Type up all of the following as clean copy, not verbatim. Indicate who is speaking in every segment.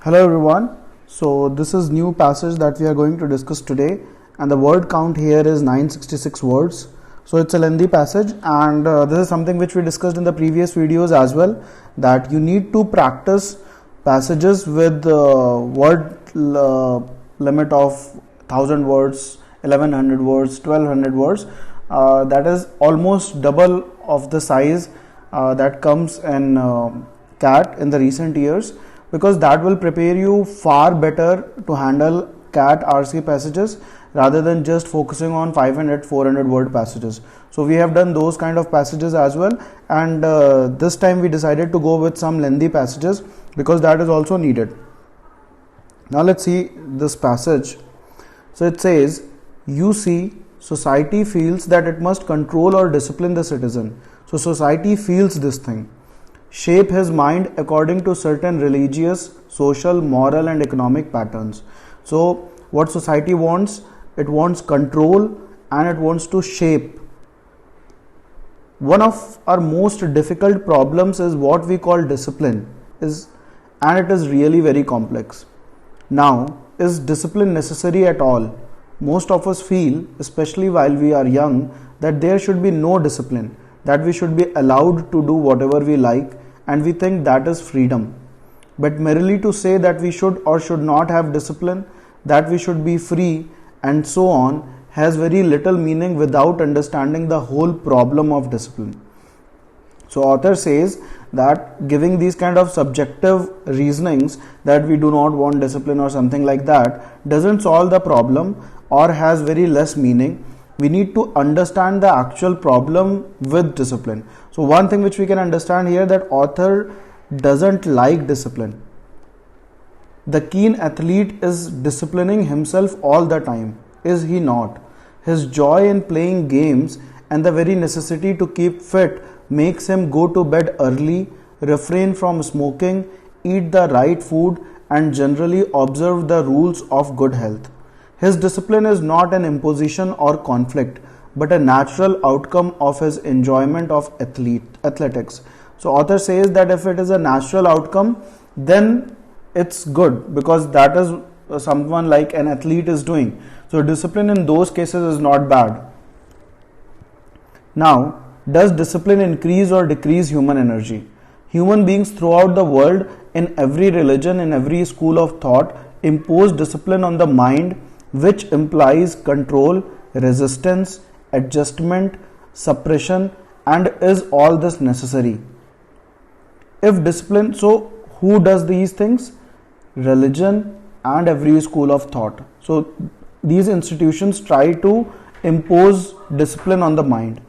Speaker 1: Hello everyone. So this is new passage that we are going to discuss today, and the word count here is 966 words. So it's a lengthy passage, and this is something which we discussed in the previous videos as well, that you need to practice passages with word limit of 1000 words, 1100 words, 1200 words. That is almost double of the size that comes in CAT in the recent years, because that will prepare you far better to handle CAT RC passages rather than just focusing on 500-400 word passages. So we have done those kind of passages as well, and this time we decided to go with some lengthy passages because that is also needed. Now let's see this passage. So it says, you see, society feels that it must control or discipline the citizen. So society feels this thing. Shape his mind according to certain religious, social, moral and economic patterns. So what society wants? It wants control and it wants to shape. One of our most difficult problems is what we call discipline, and it is really very complex. Now, is discipline necessary at all? Most of us feel, especially while we are young, that there should be no discipline, that we should be allowed to do whatever we like, and we think that is freedom. But merely to say that we should or should not have discipline, that we should be free, and so on, has very little meaning without understanding the whole problem of discipline. So author says that giving these kind of subjective reasonings that we do not want discipline or something like that doesn't solve the problem or has very less meaning. We need to understand the actual problem with discipline. So one thing which we can understand here, that author doesn't like discipline. The keen athlete is disciplining himself all the time, is he not? His joy in playing games and the very necessity to keep fit makes him go to bed early, refrain from smoking, eat the right food and generally observe the rules of good health. His discipline is not an imposition or conflict, but a natural outcome of his enjoyment of athletics. So author says that if it is a natural outcome, then it's good, because that is someone like an athlete is doing. So discipline in those cases is not bad. Now, does discipline increase or decrease human energy? Human beings throughout the world, in every religion, in every school of thought, impose discipline on the mind, which implies control, resistance, adjustment, suppression, and is all this necessary? If discipline, so who does these things? Religion and every school of thought. So these institutions try to impose discipline on the mind.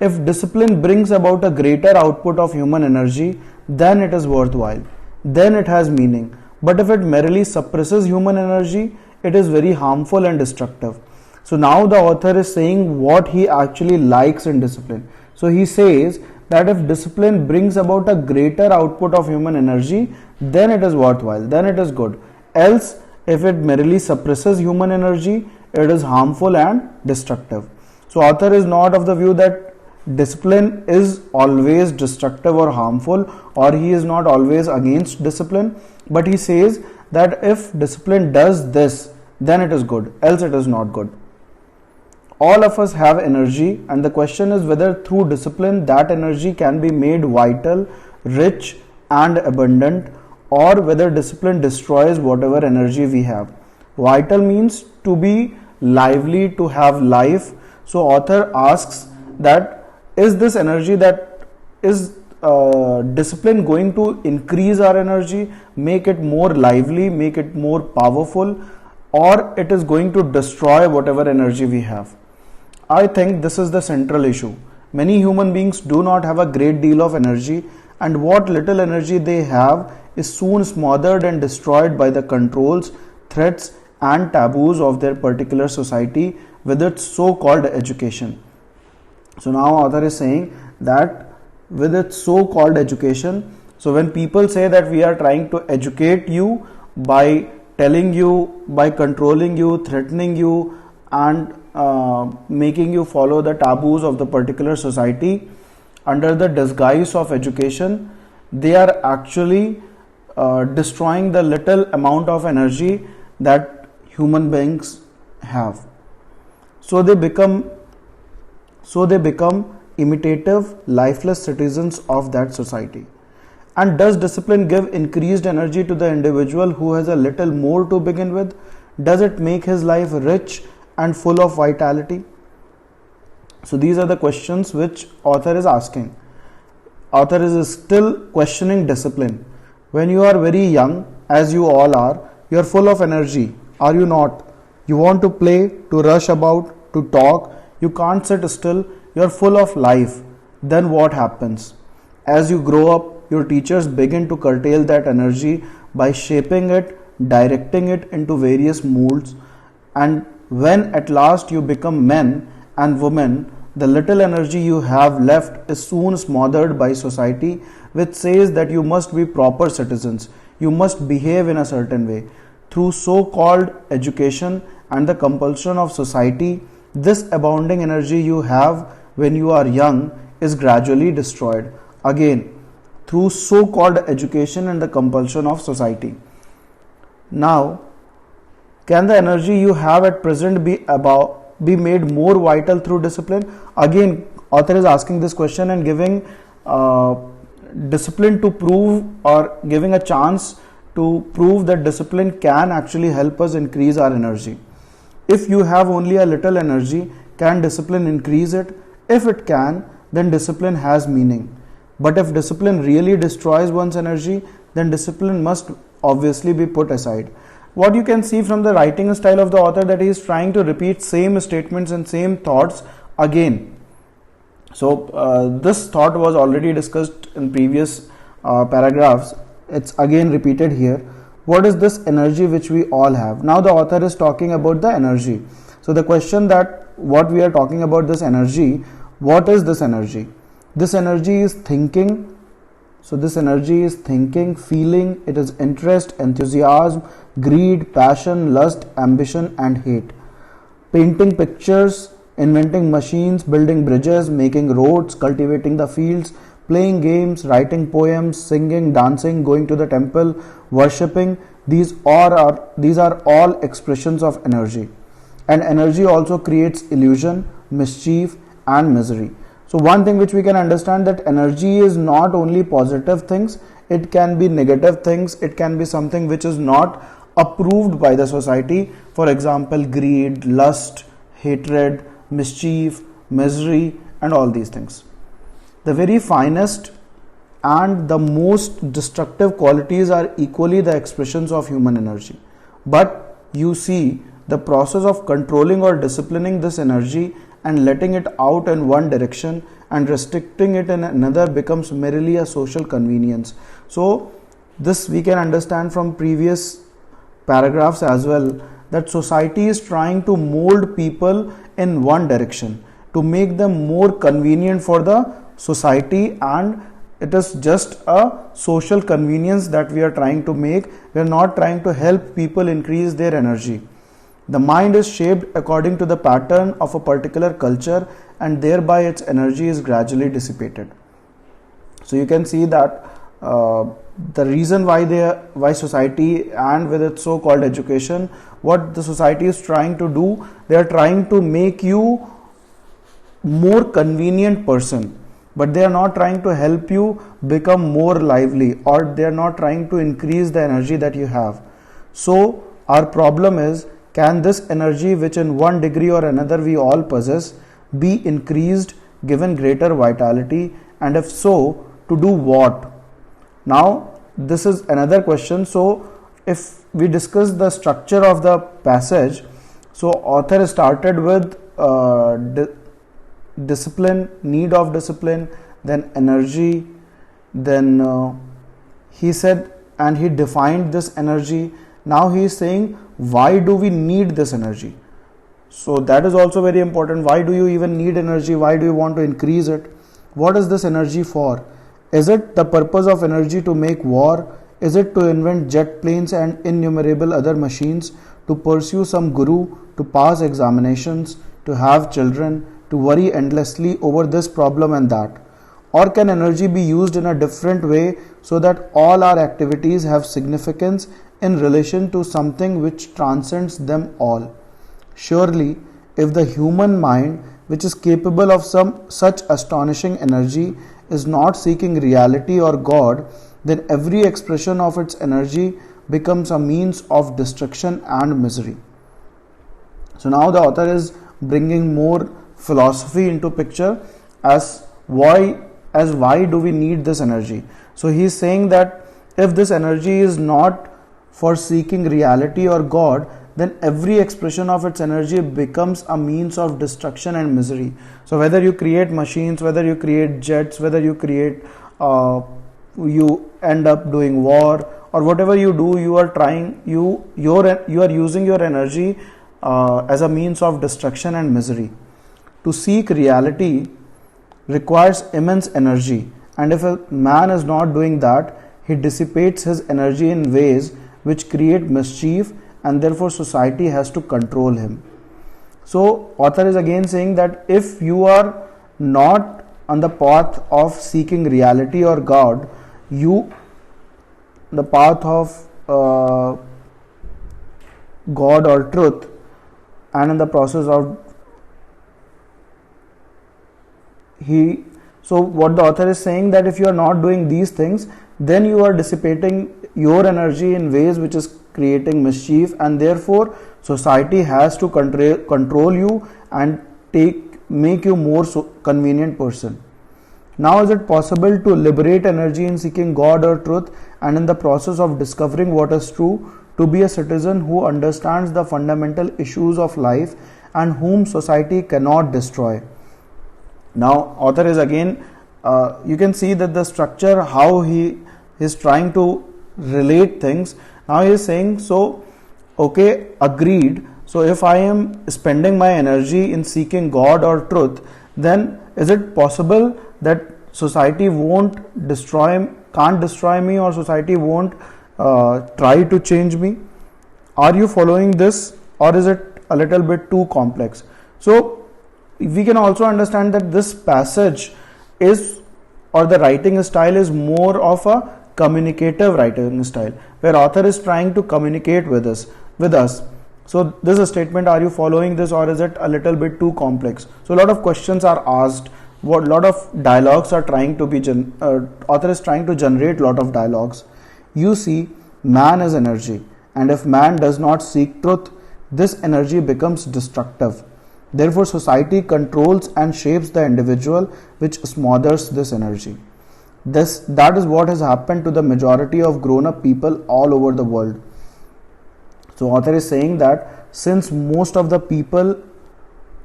Speaker 1: If discipline brings about a greater output of human energy, then it is worthwhile, then it has meaning. But if it merely suppresses human energy, it is very harmful and destructive. So now the author is saying what he actually likes in discipline. So he says that if discipline brings about a greater output of human energy, then it is worthwhile, then it is good. Else, if it merely suppresses human energy, it is harmful and destructive. So author is not of the view that discipline is always destructive or harmful, or he is not always against discipline, but he says that if discipline does this, then it is good, else it is not good. All of us have energy, and the question is whether through discipline that energy can be made vital, rich and abundant, or whether discipline destroys whatever energy we have. Vital means to be lively, to have life. So author asks that is this energy, that is discipline going to increase our energy, make it more lively, make it more powerful, or it is going to destroy whatever energy we have? I think this is the central issue. Many human beings do not have a great deal of energy, and what little energy they have is soon smothered and destroyed by the controls, threats and taboos of their particular society with its so-called education. So now author is saying that with its so-called education, so when people say that we are trying to educate you by telling you, by controlling you, threatening you and making you follow the taboos of the particular society under the disguise of education, they are actually destroying the little amount of energy that human beings have. So they become imitative, lifeless citizens of that society. And does discipline give increased energy to the individual who has a little more to begin with? Does it make his life rich and full of vitality? So these are the questions which author is asking. Author is still questioning discipline. When you are very young, as you all are, you are full of energy, are you not? You want to play, to rush about, to talk, you can't sit still, you are full of life. Then what happens? As you grow up, your teachers begin to curtail that energy by shaping it, directing it into various molds, and when at last you become men and women, the little energy you have left is soon smothered by society, which says that you must be proper citizens, you must behave in a certain way. Through so-called education and the compulsion of society, this abounding energy you have when you are young is gradually destroyed. Again, through so-called education and the compulsion of society. Now, can the energy you have at present be made more vital through discipline? Again, author is asking this question and giving discipline to prove, or giving a chance to prove that discipline can actually help us increase our energy. If you have only a little energy, can discipline increase it? If it can, then discipline has meaning. But if discipline really destroys one's energy, then discipline must obviously be put aside. What you can see from the writing style of the author, that he is trying to repeat same statements and same thoughts again. So this thought was already discussed in previous paragraphs. It's again repeated here. What is this energy which we all have? Now the author is talking about the energy. So the question that what we are talking about, this energy, what is this energy? This energy is thinking. So this energy is thinking, feeling, it is interest, enthusiasm, greed, passion, lust, ambition and hate. Painting pictures, inventing machines, building bridges, making roads, cultivating the fields, playing games, writing poems, singing, dancing, going to the temple, worshipping, these are all expressions of energy. And energy also creates illusion, mischief and misery. So one thing which we can understand, that energy is not only positive things, it can be negative things, it can be something which is not approved by the society. For example, greed, lust, hatred, mischief, misery and all these things. The very finest and the most destructive qualities are equally the expressions of human energy. But you see, the process of controlling or disciplining this energy and letting it out in one direction and restricting it in another becomes merely a social convenience. So this we can understand from previous paragraphs as well, that society is trying to mold people in one direction to make them more convenient for the society, and it is just a social convenience that we are trying to make. We are not trying to help people increase their energy. The mind is shaped according to the pattern of a particular culture, and thereby its energy is gradually dissipated. So you can see that the reason why society and with its so-called education, what the society is trying to do, they are trying to make you more convenient person, but they are not trying to help you become more lively, or they are not trying to increase the energy that you have. So our problem is, can this energy which in one degree or another we all possess be increased, given greater vitality, and if so, to do what? Now this is another question. So if we discuss the structure of the passage, so author started with discipline, need of discipline, then energy, then he said, and he defined this energy. Now he is saying, why do we need this energy? So that is also very important. Why do you even need energy? Why do you want to increase it? What is this energy for? Is it the purpose of energy to make war? Is it to invent jet planes and innumerable other machines, to pursue some guru, to pass examinations, to have children, to worry endlessly over this problem and that? Or can energy be used in a different way so that all our activities have significance in relation to something which transcends them all. Surely, if the human mind, which is capable of some such astonishing energy, is not seeking reality or God, then every expression of its energy becomes a means of destruction and misery. So now the author is bringing more philosophy into picture as why do we need this energy. So he is saying that if this energy is not for seeking reality or God, then every expression of its energy becomes a means of destruction and misery. So whether you create machines, whether you create jets, whether you create you end up doing war, or whatever you do, you are using your energy as a means of destruction and misery. To seek reality requires immense energy, and if a man is not doing that, he dissipates his energy in ways which create mischief, and therefore society has to control him. So author is again saying that if you are not on the path of seeking reality or God, the path of God or truth, and in the process of so what the author is saying, that if you are not doing these things, then you are dissipating your energy in ways which is creating mischief, and therefore society has to control you and make you more convenient person. Now, is it possible to liberate energy in seeking God or truth, and in the process of discovering what is true, to be a citizen who understands the fundamental issues of life and whom society cannot destroy? Now author is again, you can see that the structure, how he is trying to relate things. Now he is saying, so okay, agreed, so if I am spending my energy in seeking God or truth, then is it possible that society can't destroy me, or society won't try to change me? Are you following this, or is it a little bit too complex? So we can also understand that this passage or the writing style is more of a communicative writing style, where author is trying to communicate with us. So this is a statement, are you following this, or is it a little bit too complex? So a lot of questions are asked, what lot of dialogues are trying to be author is trying to generate lot of dialogues. You see, man is energy, and if man does not seek truth, this energy becomes destructive. Therefore, society controls and shapes the individual, which smothers this energy. That is what has happened to the majority of grown-up people all over the world. So author is saying that since most of the people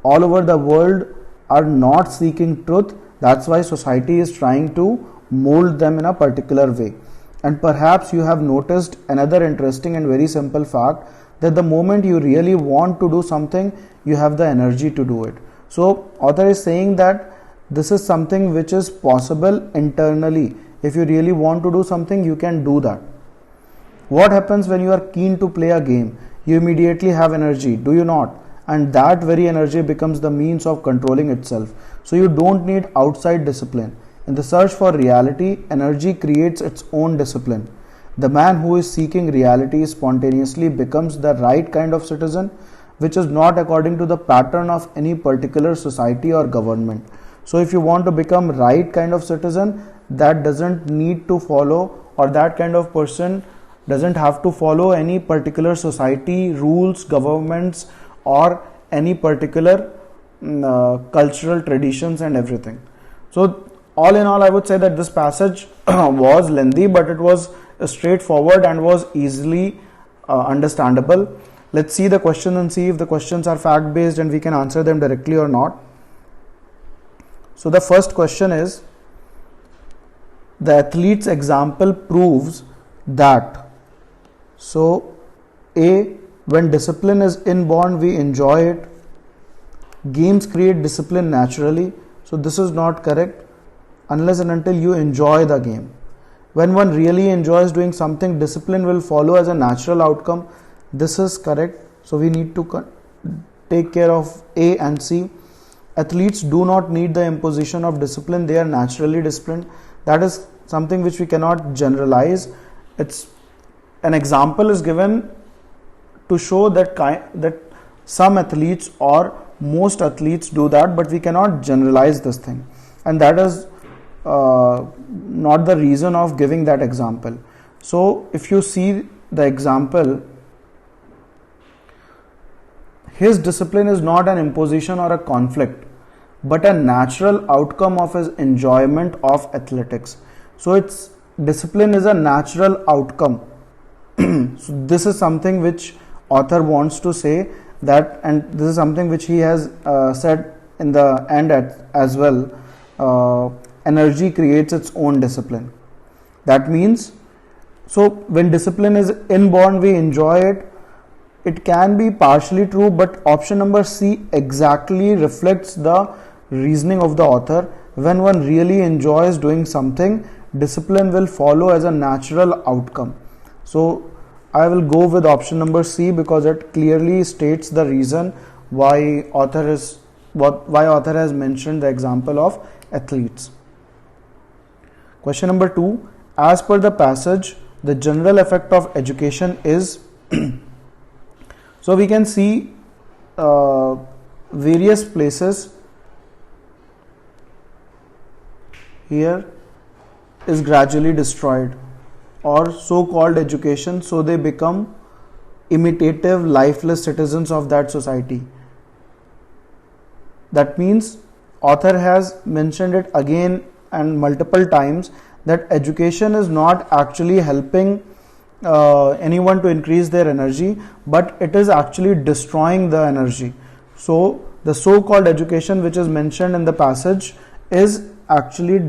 Speaker 1: all over the world are not seeking truth, that's why society is trying to mold them in a particular way. And perhaps you have noticed another interesting and very simple fact, that the moment you really want to do something, you have the energy to do it. So author is saying that this is something which is possible internally. If you really want to do something, you can do that. What happens when you are keen to play a game? You immediately have energy, do you not? And that very energy becomes the means of controlling itself. So you don't need outside discipline. In the search for reality, energy creates its own discipline. The man who is seeking reality spontaneously becomes the right kind of citizen, which is not according to the pattern of any particular society or government. So if you want to become right kind of citizen, that doesn't need to follow, or that kind of person doesn't have to follow any particular society, rules, governments, or any particular cultural traditions and everything. So all in all, I would say that this passage was lengthy, but it was straightforward and was easily understandable. Let's see the question and see if the questions are fact based and we can answer them directly or not. So the first question is, the athlete's example proves that. So A, when discipline is inborn, we enjoy it. Games create discipline naturally. So this is not correct unless and until you enjoy the game. When one really enjoys doing something, discipline will follow as a natural outcome. This is correct. So we need to take care of A and C. Athletes do not need the imposition of discipline. They are naturally disciplined. That is something which we cannot generalize. It's an example is given to show that some athletes or most athletes do that, but we cannot generalize this thing, and that is not the reason of giving that example. So if you see the example, his discipline is not an imposition or a conflict, but a natural outcome of his enjoyment of athletics. So its discipline is a natural outcome. So this is something which author wants to say that, and this is something which he has said in the end as well. Energy creates its own discipline. That means, so when discipline is inborn, we enjoy it. It can be partially true, but option number C exactly reflects the reasoning of the author. When one really enjoys doing something, discipline will follow as a natural outcome. So I will go with option number C because it clearly states the reason why author has mentioned the example of athletes. Question number 2. As per the passage, the general effect of education is so we can see various places here is gradually destroyed, or so-called education, so they become imitative, lifeless citizens of that society. That means author has mentioned it again and multiple times that education is not actually helping anyone to increase their energy, but it is actually destroying the energy. So the so-called education which is mentioned in the passage is actually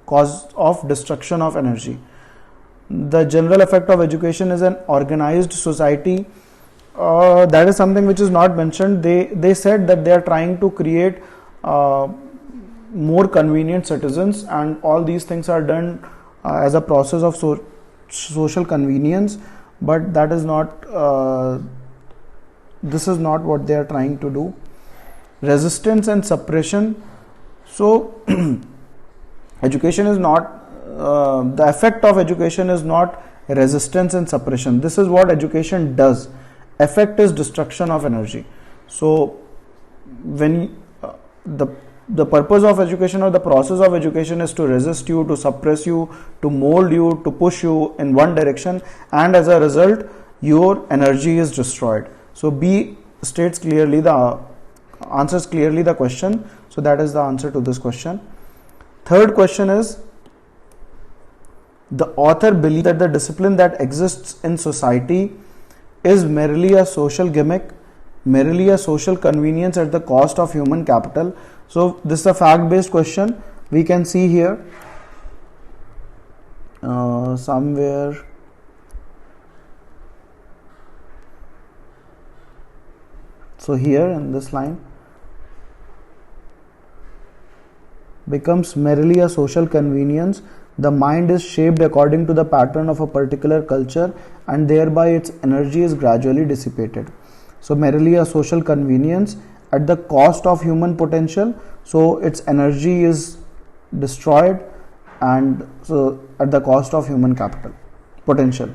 Speaker 1: cause of destruction of energy. The general effect of education is an organized society. That is something which is not mentioned. They said that they are trying to create more convenient citizens, and all these things are done as a process of social convenience, but that is not this is not what they are trying to do. Resistance and suppression. So education is not the effect of education is not resistance and suppression. This is what education does. Effect is destruction of energy. So when the purpose of education or the process of education is to resist you, to suppress you, to mold you, to push you in one direction, and as a result your energy is destroyed. So B states clearly answers clearly the question. So that is the answer to this question. Third question is, the author believes that the discipline that exists in society is merely a social gimmick, merely a social convenience at the cost of human capital. So this is a fact-based question. We can see here somewhere so here in this line, becomes merely a social convenience. The mind is shaped according to the pattern of a particular culture, and thereby its energy is gradually dissipated. So merely a social convenience at the cost of human potential. So its energy is destroyed, and so at the cost of human capital potential.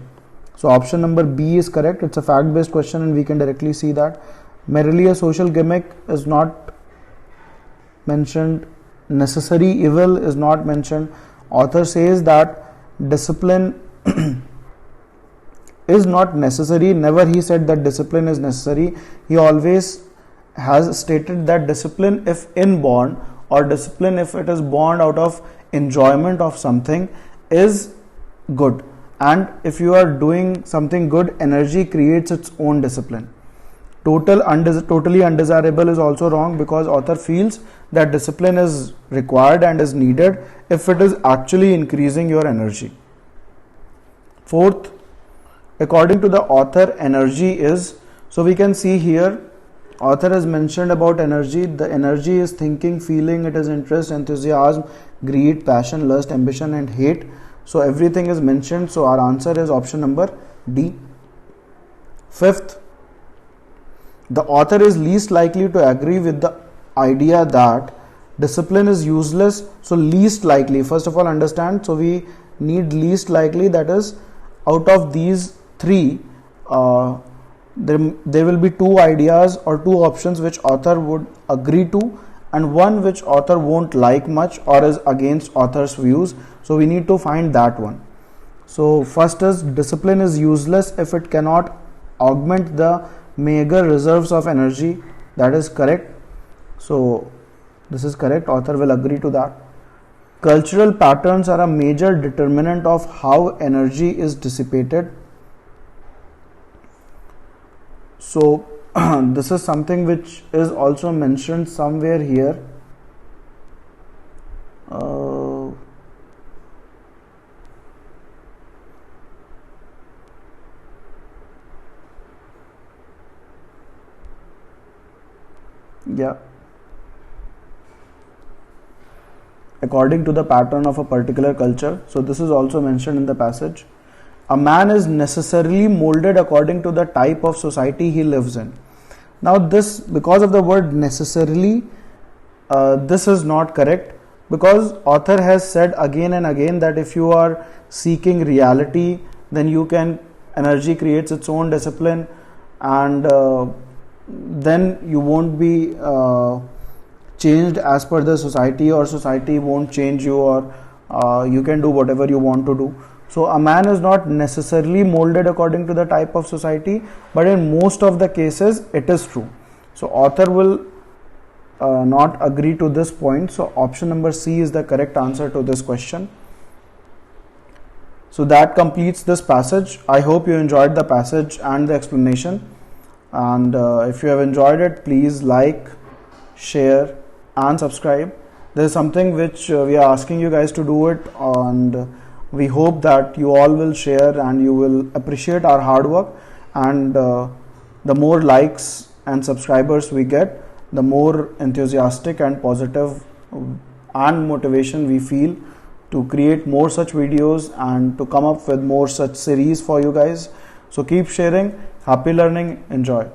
Speaker 1: So option number B is correct. It's a fact-based question, and we can directly see that merely a social gimmick is not mentioned. Necessary evil is not mentioned. Author says that discipline is not necessary. Never he said that discipline is necessary. He always has stated that discipline, if inborn, or discipline if it is born out of enjoyment of something, is good. And if you are doing something good, energy creates its own discipline. Totally undesirable is also wrong, because author feels that discipline is required and is needed if it is actually increasing your energy. Fourth, according to the author, energy is, so we can see here author has mentioned about energy. The energy is thinking, feeling, it is interest, enthusiasm, greed, passion, lust, ambition and hate. So everything is mentioned. So our answer is option number D. Fifth, the author is least likely to agree with the idea that Discipline is useless, so least likely. First of all, understand, so we need least likely, that is, out of these three, there will be two ideas or two options which author would agree to, and one which author won't like much or is against author's views. So we need to find that one. So first is, discipline is useless if it cannot augment the meager reserves of energy. That is correct. So this is correct, author will agree to that. Cultural patterns are a major determinant of how energy is dissipated. So this is something which is also mentioned somewhere here. Yeah. According to the pattern of a particular culture. So this is also mentioned in the passage. A man is necessarily molded according to the type of society he lives in. Now this, because of the word necessarily, this is not correct, because author has said again and again that if you are seeking reality, then you can, energy creates its own discipline, and then you won't be changed as per the society, or society won't change you, or you can do whatever you want to do. So a man is not necessarily molded according to the type of society, but in most of the cases it is true. So author will not agree to this point. So option number C is the correct answer to this question. So that completes this passage. I hope you enjoyed the passage and the explanation, and if you have enjoyed it, please like, share and subscribe. There is something which we are asking you guys to do it, and we hope that you all will share and you will appreciate our hard work, and the more likes and subscribers we get, the more enthusiastic and positive and motivation we feel to create more such videos and to come up with more such series for you guys. So keep sharing. Happy learning. Enjoy.